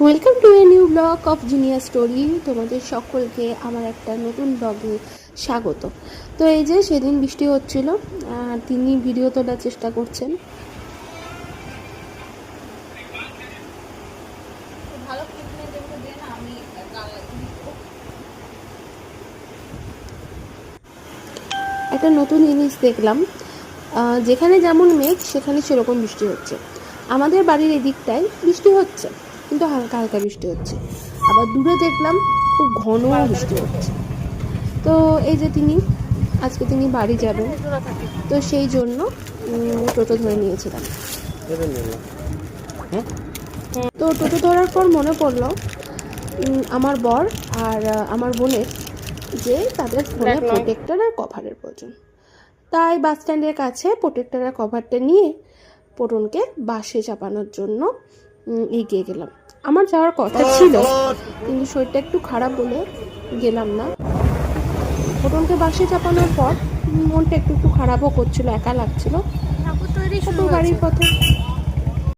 Welcome to a new blog of Jinia story. তোমাদের সকলকে আমার একটা নতুন ব্লগে স্বাগত। তো এই যে সেদিন বৃষ্টি হচ্ছিল আর তিনি ভিডিও তোলার চেষ্টা করছেন। একটা নতুন জিনিস দেখলাম, যেখানে যেমন মেঘ সেখানে সেরকম বৃষ্টি হচ্ছে। আমাদের বাড়ির এদিকটায় বৃষ্টি হচ্ছে, কিন্তু হালকা হালকা বৃষ্টি হচ্ছে। আবার দূরে দেখলাম খুব ঘন বৃষ্টি হচ্ছে। তো এই যে আজকে তিনি বাড়ি যাবেন, তো সেই জন্য টোটো ধরে নিয়েছিলাম। তো টোটো ধরার পর মনে পড়লো আমার বর আর আমার বোনের যে তাদের ফোনে প্রোটেক্টর আর কভারের প্রয়োজন। তাই বাস স্ট্যান্ডের কাছে প্রোটেক্টর আর কভারটা নিয়ে পোটনকে বাসে চাপানোর জন্য এগিয়ে গেলাম। আমার যাওয়ার কথা ছিল, কিন্তু শরীরটা একটু খারাপ বলে গেলাম না। পোটনকে বাসে চাপানোর পর মনটা একটু খারাপও করছিল, একা লাগছিল। বাড়ির পথে